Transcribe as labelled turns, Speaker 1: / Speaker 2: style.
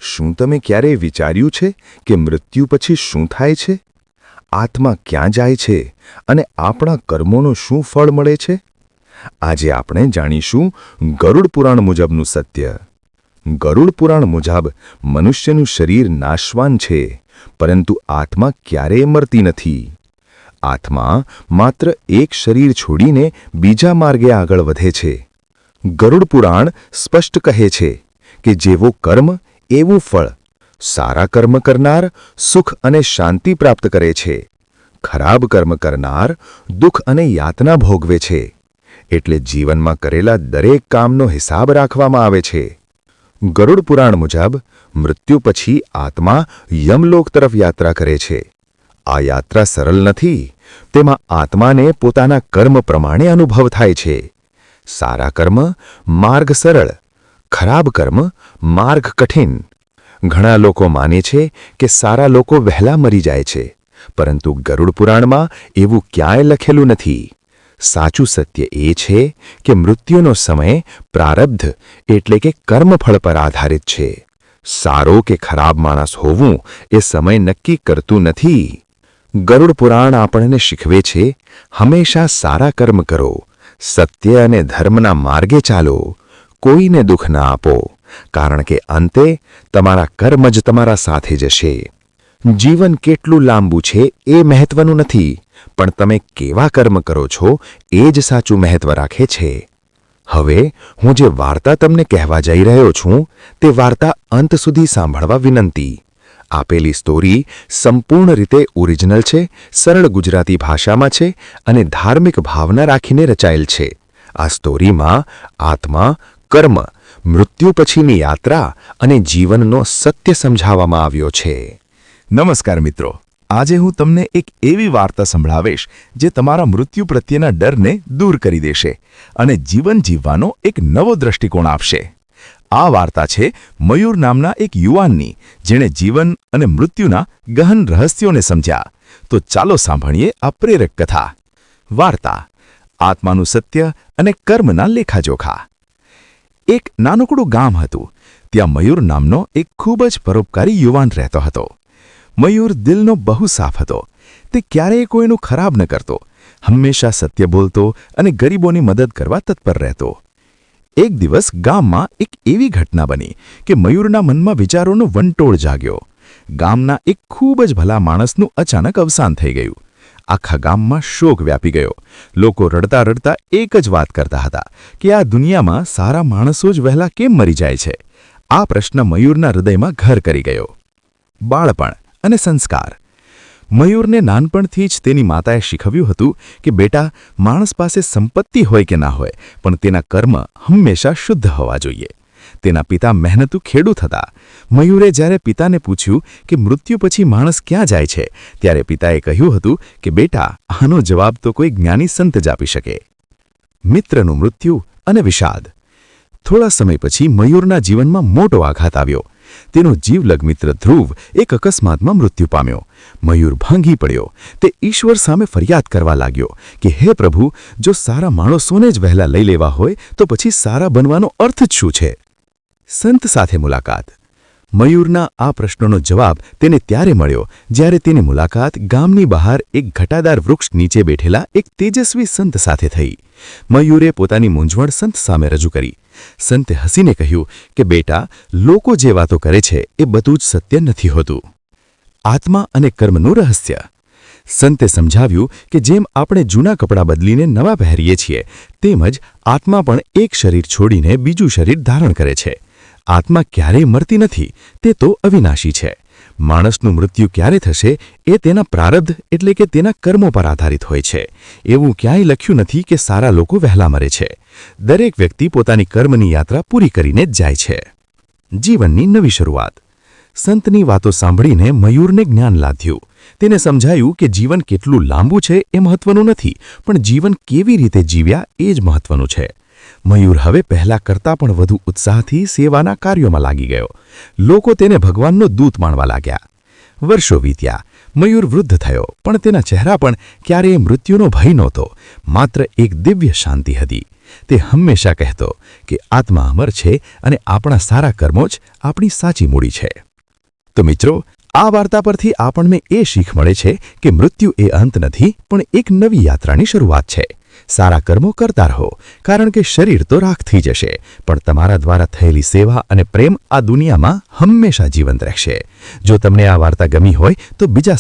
Speaker 1: શું તમે ક્યારેય વિચાર્યું છે કે મૃત્યુ પછી શું થાય છે? આત્મા ક્યાં જાય છે અને આપણા કર્મોનું શું ફળ મળે છે? આજે આપણે જાણીશું ગરુડ પુરાણ મુજબનું સત્ય. ગરુડ પુરાણ મુજબ મનુષ્યનું શરીર નાશવાન છે, પરંતુ આત્મા ક્યારેય મરતી નથી. આત્મા માત્ર એક શરીર છોડીને બીજા માર્ગે આગળ વધે છે. ગરુડ પુરાણ સ્પષ્ટ કહે છે કે જેવો કર્મ એવું ફળ. સારા કર્મ કરનાર સુખ અને શાંતિ પ્રાપ્ત કરે છે. ખરાબ કર્મ કરનાર દુઃખ અને યાતના ભોગવે છે. એટલે જીવનમાં કરેલા દરેક કામનો હિસાબ રાખવામાં આવે છે. ગરુડ પુરાણ મુજબ મૃત્યુ પછી આત્મા યમલોક તરફ યાત્રા કરે છે. આ યાત્રા સરળ નથી. તેમાં આત્માને પોતાના કર્મ પ્રમાણે અનુભવ થાય છે. સારા કર્મ માર્ગ સરળ, ખરાબ કર્મ માર્ગ કઠિન. ઘણા લોકો માને છે કે સારા લોકો વહેલા મરી જાય છે, પરંતુ ગરુડ પુરાણમાં એવું ક્યાંય લખેલું નથી. સાચું સત્ય એ છે કે મૃત્યુનો સમય પ્રારબ્ધ એટલે કે કર્મફળ પર આધારિત છે. સારો કે ખરાબ માણસ હોવું એ સમય નક્કી કરતું નથી. ગરુડ પુરાણ આપણને શીખવે છે, હંમેશા સારા કર્મ કરો, સત્ય અને ધર્મના માર્ગે ચાલો, કોઈને દુઃખ ના આપો, કારણ કે અંતે તમારા કર્મ જ તમારા સાથે જશે. જીવન કેટલું લાંબુ છે એ મહત્વનું નથી, પણ તમે કેવા કર્મ કરો છો એ જ સાચું મહત્વ રાખે છે. હવે હું જે વાર્તા તમને કહેવા જઈ રહ્યો છું તે વાર્તા અંત સુધી સાંભળવા વિનંતી. આપેલી સ્ટોરી સંપૂર્ણ રીતે ઓરિજિનલ છે, સરળ ગુજરાતી ભાષામાં છે અને ધાર્મિક ભાવના રાખીને રચાયેલ છે. આ સ્ટોરીમાં આત્મા, કર્મ, મૃત્યુ પછીની યાત્રા અને જીવનનો સત્ય સમજાવવામાં આવ્યો છે.
Speaker 2: નમસ્કાર મિત્રો, આજે હું તમને એક એવી વાર્તા સંભળાવીશ જે તમારા મૃત્યુ પ્રત્યેના ડરને દૂર કરી દેશે અને જીવન જીવવાનો એક નવો દ્રષ્ટિકોણ આપશે. આ વાર્તા છે મયુર નામના એક યુવાનની, જેણે જીવન અને મૃત્યુના ગહન રહસ્યોને સમજ્યા. તો ચાલો સાંભળીએ આ પ્રેરક કથા. વાર્તા: આત્માનું સત્ય અને કર્મના લેખાજોખા. એક નાનકડું ગામ હતું. ત્યાં મયુર નામનો એક ખૂબ જ પરોપકારી યુવાન રહેતો હતો. મયુર દિલનો બહુ સાફ હતો. તે ક્યારેય કોઈનું ખરાબ ન કરતો, હંમેશા સત્ય બોલતો અને ગરીબોની મદદ કરવા તત્પર રહેતો. એક દિવસ ગામમાં એક એવી ઘટના બની કે મયુરના મનમાં વિચારોનો વંટોળ જાગ્યો. ગામના એક ખૂબ જ ભલા માણસનું અચાનક અવસાન થઈ ગયું. આખા ગામમાં શોક વ્યાપી ગયો. લોકો રડતા રડતા એક જ વાત કરતા હતા કે આ દુનિયામાં સારા માણસો જ વહેલા કેમ મરી જાય છે. આ પ્રશ્ન મયુરના હૃદયમાં ઘર કરી ગયો. બાળપણ અને સંસ્કાર. મયુરને નાનપણથી જ તેની માતાએ શીખવ્યું હતું કે બેટા, માણસ પાસે સંપત્તિ હોય કે ના હોય, પણ તેના કર્મ હંમેશા શુદ્ધ હોવા જોઈએ. તેના પિતા મહેનતુ ખેડૂત હતા. મયુરે જ્યારે પિતાને પૂછ્યું કે મૃત્યુ પછી માણસ ક્યાં જાય છે, ત્યારે પિતાએ કહ્યું હતું કે બેટા, આનો જવાબ તો કોઈ જ્ઞાની સંત જ આપી શકે. મિત્રનું મૃત્યુ અને વિષાદ. થોડા સમય પછી મયુરના જીવનમાં મોટો આઘાત આવ્યો. તેનો જીવલગ મિત્ર ધ્રુવ એક અકસ્માતમાં મૃત્યુ પામ્યો. મયુર ભાંગી પડ્યો. તે ઈશ્વર સામે ફરિયાદ કરવા લાગ્યો કે હે પ્રભુ, જો સારા માણસોને જ વહેલા લઈ લેવા હોય તો પછી સારા બનવાનો અર્થ જ શું છે? સંત સાથે મુલાકાત. મયુરના આ પ્રશ્નનો જવાબ તેને ત્યારે મળ્યો જ્યારે તેની મુલાકાત ગામની બહાર એક ઘટાદાર વૃક્ષ નીચે બેઠેલા એક તેજસ્વી સંત સાથે થઈ. મયુરે પોતાની મૂંઝવણ સંત સામે રજૂ કરી. સંતે હસીને કહ્યું કે બેટા, લોકો જે વાતો કરે છે એ બધું જ સત્ય નથી હોતું. આત્મા અને કર્મનું રહસ્ય. સંતે સમજાવ્યું કે જેમ આપણે જૂના કપડાં બદલીને નવા પહેરીએ છીએ, તેમજ આત્મા પણ એક શરીર છોડીને બીજું શરીર ધારણ કરે છે. આત્મા ક્યારેય મરતી નથી, તે તો અવિનાશી છે. માણસનું મૃત્યુ ક્યારે થશે એ તેના પ્રારબ્ધ એટલે કે તેના કર્મો પર આધારિત હોય છે. એવું ક્યાંય લખ્યું નથી કે સારા લોકો વહેલા મરે છે. દરેક વ્યક્તિ પોતાની કર્મની યાત્રા પૂરી કરીને જ જાય છે. જીવનની નવી શરૂઆત. સંતની વાતો સાંભળીને મયુરને જ્ઞાન લાદ્યું. તેને સમજાયું કે જીવન કેટલું લાંબુ છે એ મહત્વનું નથી, પણ જીવન કેવી રીતે જીવ્યા એ જ મહત્વનું છે. મયુર હવે પહેલા કરતાં પણ વધુ ઉત્સાહથી સેવાના કાર્યોમાં લાગી ગયો. લોકો તેને ભગવાનનો દૂત માનવા લાગ્યા. વર્ષો વીત્યા. મયુર વૃદ્ધ થયો, પણ તેના ચહેરા પણ ક્યારેય મૃત્યુનો ભય નહોતો. માત્ર એક દિવ્ય શાંતિ હતી. તે હંમેશા કહેતો કે આત્મા અમર છે અને આપણા સારા કર્મો જ આપણી સાચી મૂડી છે. તો મિત્રો, આ વાર્તા પરથી આપણને એ શીખ મળે છે કે મૃત્યુ એ અંત નથી, પણ એક નવી યાત્રાની શરૂઆત છે. સારા કર્મો કરતા રહો, કારણ કે શરીર તો રાખ થઈ જશે, પણ તમારા દ્વારા થયેલી સેવા અને પ્રેમ આ દુનિયામાં હંમેશા જીવંત રહેશે. જો તમને આ વાર્તા ગમી હોય તો બીજા